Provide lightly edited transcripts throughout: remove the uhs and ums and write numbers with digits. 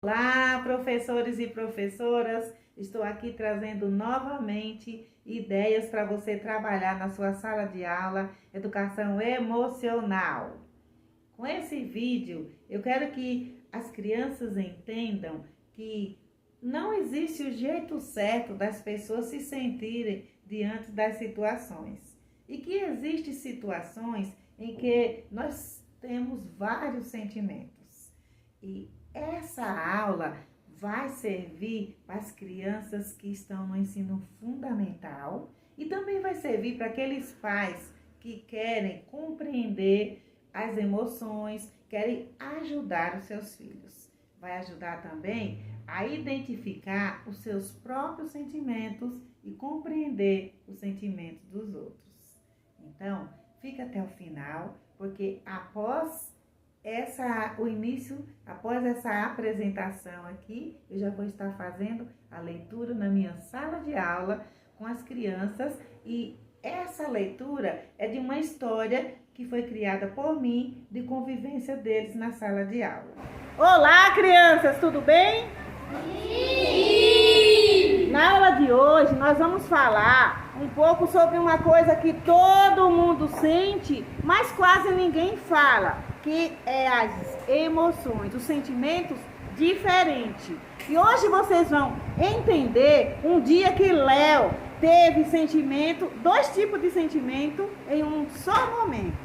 Olá, professores e professoras! Estou aqui trazendo novamente ideias para você trabalhar na sua sala de aula, educação emocional. Com esse vídeo, eu quero que as crianças entendam que não existe o jeito certo das pessoas se sentirem diante das situações. E que existem situações em que nós temos vários sentimentos. E essa aula vai servir para as crianças que estão no ensino fundamental e também vai servir para aqueles pais que querem compreender as emoções, querem ajudar os seus filhos. Vai ajudar também a identificar os seus próprios sentimentos e compreender os sentimentos dos outros. Então, fica até o final, porque após essa apresentação aqui, eu já vou estar fazendo a leitura na minha sala de aula com as crianças e essa leitura é de uma história que foi criada por mim de convivência deles na sala de aula. Olá, crianças, tudo bem? Sim! Na aula de hoje nós vamos falar um pouco sobre uma coisa que todo mundo sente, mas quase ninguém fala, que é as emoções, os sentimentos diferentes. E hoje vocês vão entender um dia que Léo teve sentimento, dois tipos de sentimento em um só momento.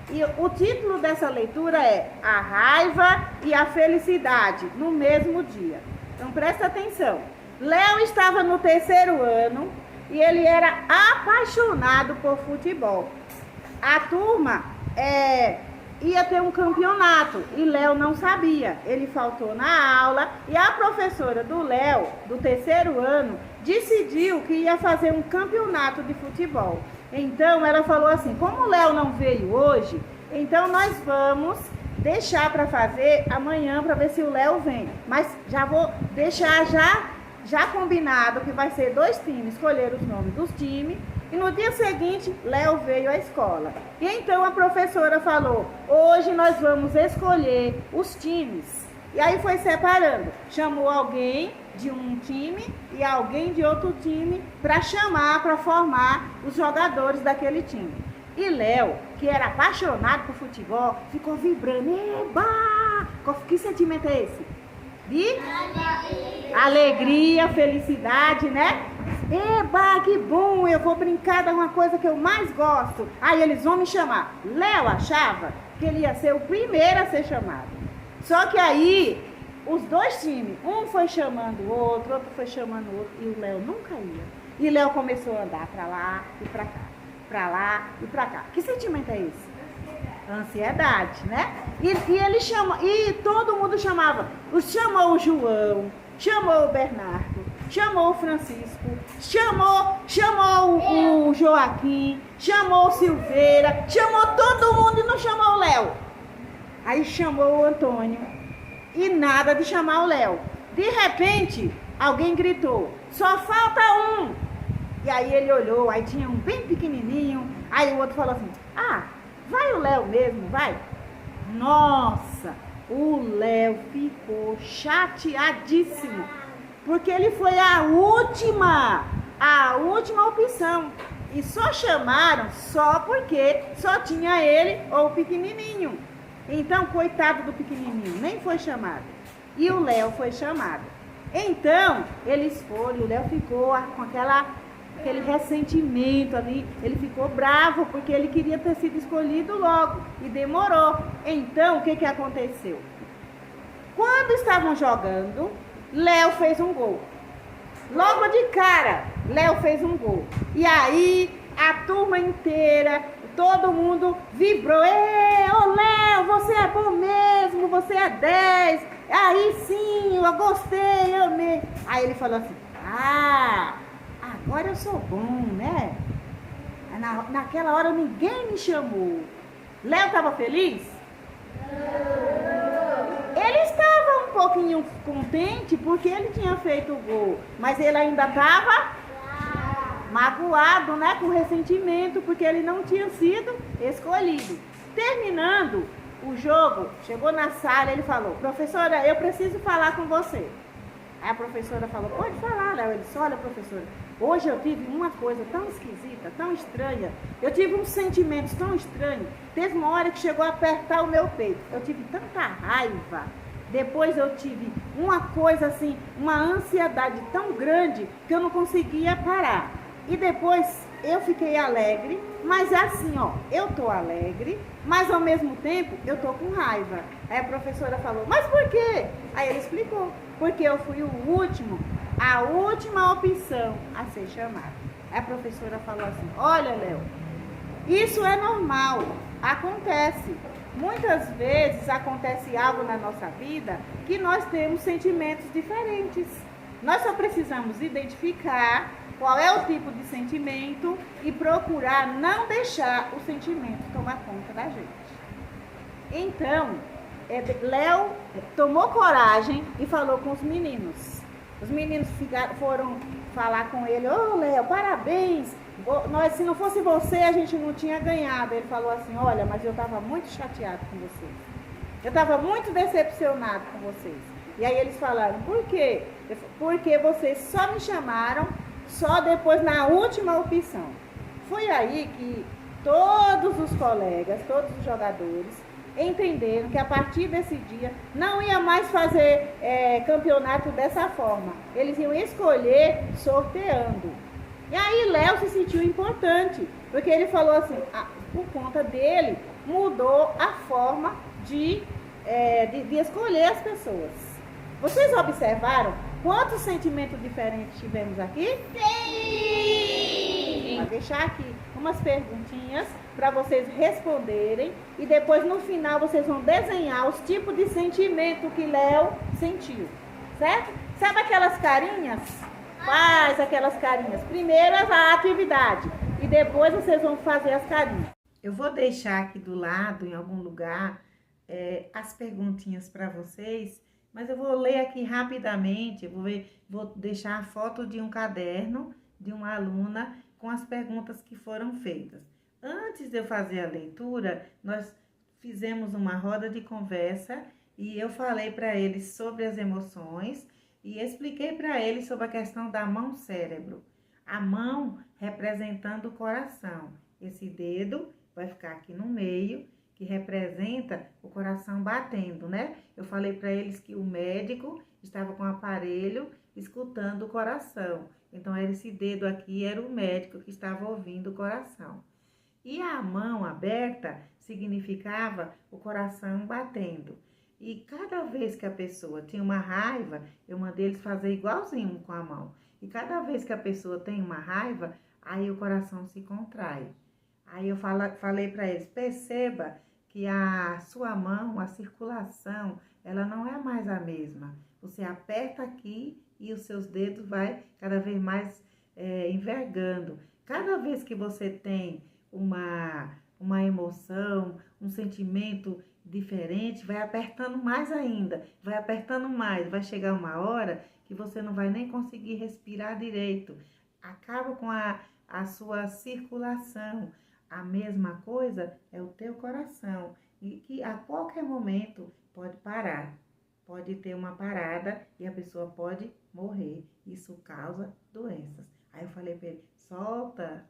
E o título dessa leitura é A Raiva e a Felicidade no mesmo dia. Então presta atenção. Léo estava no 3º ano e ele era apaixonado por futebol. A turma ia ter um campeonato e Léo não sabia. Ele faltou na aula e a professora do Léo, do 3º ano, decidiu que ia fazer um campeonato de futebol. Então ela falou assim: como o Léo não veio hoje, então nós vamos deixar para fazer amanhã para ver se o Léo vem. Mas já vou deixar já combinado que vai ser 2 times, escolher os nomes dos times. E no dia seguinte, Léo veio à escola. E então a professora falou: hoje nós vamos escolher os times. E aí foi separando. Chamou alguém de um time e alguém de outro time para formar os jogadores daquele time. E Léo, que era apaixonado por futebol, ficou vibrando. Eba! Que sentimento é esse? De alegria, felicidade, né? Eba, que bom, eu vou brincar de uma coisa que eu mais gosto. Aí eles vão me chamar. Léo achava que ele ia ser o primeiro a ser chamado. Só que aí, os 2 times, um foi chamando o outro foi chamando o outro, e o Léo nunca ia. E Léo começou a andar pra lá e pra cá, pra lá e pra cá. Que sentimento é esse? Ansiedade, né? E ele chama, e todo mundo chamava. Chamou o João, chamou o Bernardo, chamou o Francisco, chamou o Joaquim, chamou o Silveira, chamou todo mundo e não chamou o Léo. Aí chamou o Antônio e nada de chamar o Léo. De repente, alguém gritou: só falta um. E aí ele olhou, aí tinha um bem pequenininho, aí o outro falou assim: ah, vai o Léo mesmo, vai. Nossa, o Léo ficou chateadíssimo, porque ele foi a última opção. E só chamaram só porque só tinha ele ou o pequenininho. Então, coitado do pequenininho, nem foi chamado. E o Léo foi chamado. Então, eles foram, e o Léo ficou com aquele ressentimento ali. Ele ficou bravo, porque ele queria ter sido escolhido logo. E demorou. Então, o que aconteceu? Quando estavam jogando, Léo fez um gol. Logo de cara, Léo fez um gol. E aí, a turma inteira, todo mundo vibrou. Ô Léo, você é bom mesmo, você é 10. Aí sim, eu gostei, eu amei. Aí ele falou assim: ah, agora eu sou bom, né? Naquela hora ninguém me chamou. Léo estava feliz? Ele estava um pouquinho contente porque ele tinha feito o gol, mas ele ainda estava magoado, né, com ressentimento, porque ele não tinha sido escolhido. Terminando o jogo, chegou na sala, ele falou, professora, eu preciso falar com você. Aí a professora falou, pode falar, Léo. Ele disse, olha, professora, hoje eu tive uma coisa tão esquisita, tão estranha. Eu tive uns sentimentos tão estranhos. Teve uma hora que chegou a apertar o meu peito. Eu tive tanta raiva. Depois eu tive uma coisa assim, uma ansiedade tão grande que eu não conseguia parar. E depois eu fiquei alegre, mas é assim, ó, eu tô alegre, mas ao mesmo tempo eu tô com raiva. Aí a professora falou, mas por quê? Aí ele explicou, porque eu fui o último, a última opção a ser chamada. Aí a professora falou assim, olha, Léo, isso é normal, acontece. Muitas vezes acontece algo na nossa vida que nós temos sentimentos diferentes. Nós só precisamos identificar qual é o tipo de sentimento e procurar não deixar o sentimento tomar conta da gente. Então, Léo tomou coragem e falou com os meninos. Os meninos foram falar com ele, ô Léo, parabéns, se não fosse você a gente não tinha ganhado. Ele falou assim, olha, mas eu estava muito chateado com vocês. Eu estava muito decepcionado com vocês. E aí eles falaram, por quê? Porque vocês só me chamaram só depois na última opção. Foi aí que todos os colegas, todos os jogadores entenderam que a partir desse dia não ia mais fazer campeonato dessa forma. Eles iam escolher sorteando. E aí Léo se sentiu importante, porque ele falou assim, por conta dele, mudou a forma de escolher as pessoas. Vocês observaram quantos sentimentos diferentes tivemos aqui? Sim! Vou deixar aqui umas perguntinhas para vocês responderem e depois no final vocês vão desenhar os tipos de sentimento que Léo sentiu, certo? Sabe aquelas carinhas? Faz aquelas carinhas. Primeiro a atividade e depois vocês vão fazer as carinhas. Eu vou deixar aqui do lado, em algum lugar, as perguntinhas para vocês, mas eu vou ler aqui rapidamente. Vou deixar a foto de um caderno de uma aluna com as perguntas que foram feitas. Antes de eu fazer a leitura, nós fizemos uma roda de conversa e eu falei para eles sobre as emoções e expliquei para eles sobre a questão da mão-cérebro. A mão representando o coração. Esse dedo vai ficar aqui no meio, que representa o coração batendo, né? Eu falei para eles que o médico estava com o aparelho escutando o coração. Então, esse dedo aqui era o médico que estava ouvindo o coração. E a mão aberta significava o coração batendo. E cada vez que a pessoa tinha uma raiva, eu mandei eles fazer igualzinho com a mão. E cada vez que a pessoa tem uma raiva, aí o coração se contrai. Aí eu falei para eles, perceba que a sua mão, a circulação, ela não é mais a mesma. Você aperta aqui e os seus dedos vai cada vez mais envergando. Cada vez que você tem uma emoção, um sentimento diferente, vai apertando mais ainda, vai apertando mais, vai chegar uma hora que você não vai nem conseguir respirar direito. Acaba com a sua circulação. A mesma coisa é o teu coração, e que a qualquer momento pode parar, pode ter uma parada e a pessoa pode morrer. Isso causa doenças. Aí eu falei para ele, solta,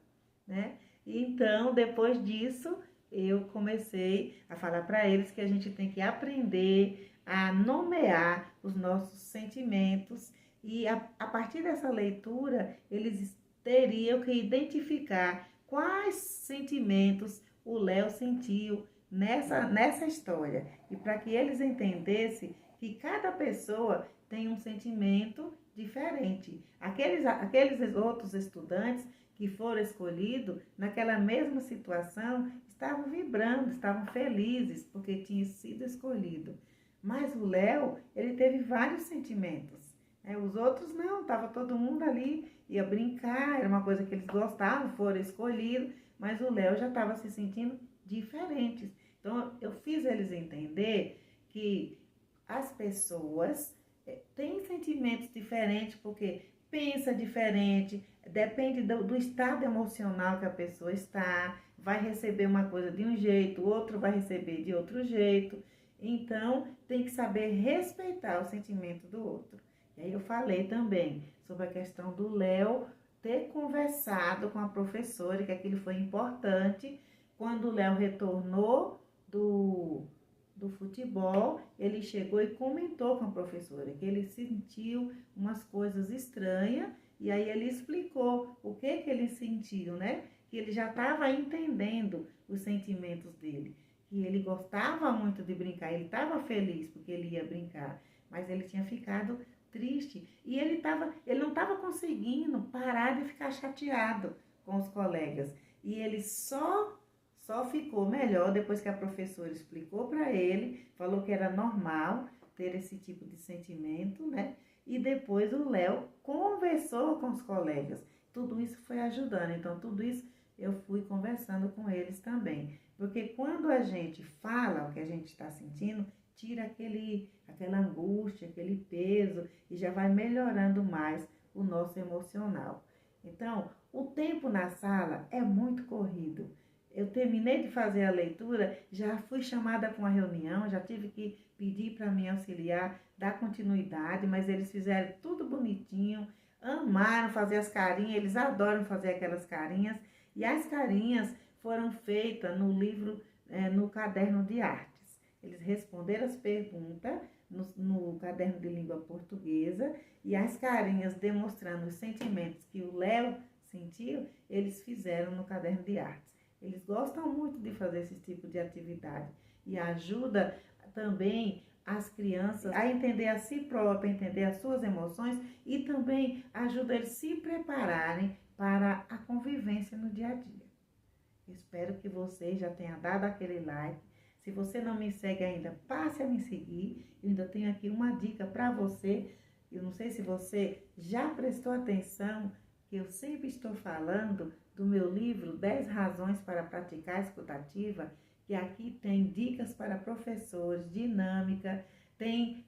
né? E então, depois disso, eu comecei a falar para eles que a gente tem que aprender a nomear os nossos sentimentos e a partir dessa leitura, eles teriam que identificar quais sentimentos o Léo sentiu nessa história. E para que eles entendessem que cada pessoa tem um sentimento diferente. Aqueles outros estudantes que foram escolhidos naquela mesma situação estavam vibrando, estavam felizes porque tinha sido escolhido. Mas o Léo, ele teve vários sentimentos. Os outros não, estava todo mundo ali, ia brincar, era uma coisa que eles gostavam, foram escolhidos, mas o Léo já estava se sentindo diferentes. Então, eu fiz eles entender que as pessoas têm sentimentos diferentes, porque pensa diferente, depende do estado emocional que a pessoa está, vai receber uma coisa de um jeito, o outro vai receber de outro jeito. Então, tem que saber respeitar o sentimento do outro. E aí eu falei também sobre a questão do Léo ter conversado com a professora, que aquilo foi importante. Quando o Léo retornou do futebol, ele chegou e comentou com a professora que ele sentiu umas coisas estranhas e aí ele explicou o que ele sentiu, né? Que ele já estava entendendo os sentimentos dele, que ele gostava muito de brincar, ele estava feliz porque ele ia brincar, mas ele tinha ficado triste e ele não estava conseguindo parar de ficar chateado com os colegas e ele só ficou melhor depois que a professora explicou para ele, falou que era normal ter esse tipo de sentimento, né? E depois o Léo conversou com os colegas. Tudo isso foi ajudando. Então, tudo isso eu fui conversando com eles também. Porque quando a gente fala o que a gente está sentindo, tira aquela angústia, aquele peso e já vai melhorando mais o nosso emocional. Então, o tempo na sala é muito corrido. Eu terminei de fazer a leitura, já fui chamada para uma reunião, já tive que pedir para me auxiliar, dar continuidade, mas eles fizeram tudo bonitinho, amaram fazer as carinhas, eles adoram fazer aquelas carinhas, e as carinhas foram feitas no livro, no caderno de artes. Eles responderam as perguntas no caderno de língua portuguesa, e as carinhas demonstrando os sentimentos que o Léo sentiu, eles fizeram no caderno de artes. Eles gostam muito de fazer esse tipo de atividade e ajuda também as crianças a entender a si própria, a entender as suas emoções e também ajuda eles a se prepararem para a convivência no dia a dia. Espero que você já tenha dado aquele like. Se você não me segue ainda, passe a me seguir. Eu ainda tenho aqui uma dica para você. Eu não sei se você já prestou atenção que eu sempre estou falando do meu livro 10 razões para praticar a escutativa, que aqui tem dicas para professores, dinâmica, tem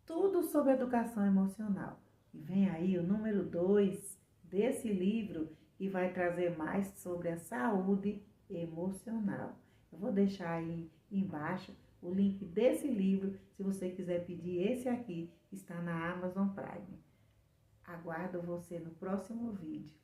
tudo sobre educação emocional. E vem aí o número 2 desse livro, que vai trazer mais sobre a saúde emocional. Eu vou deixar aí embaixo o link desse livro, se você quiser pedir esse aqui, está na Amazon Prime. Aguardo você no próximo vídeo.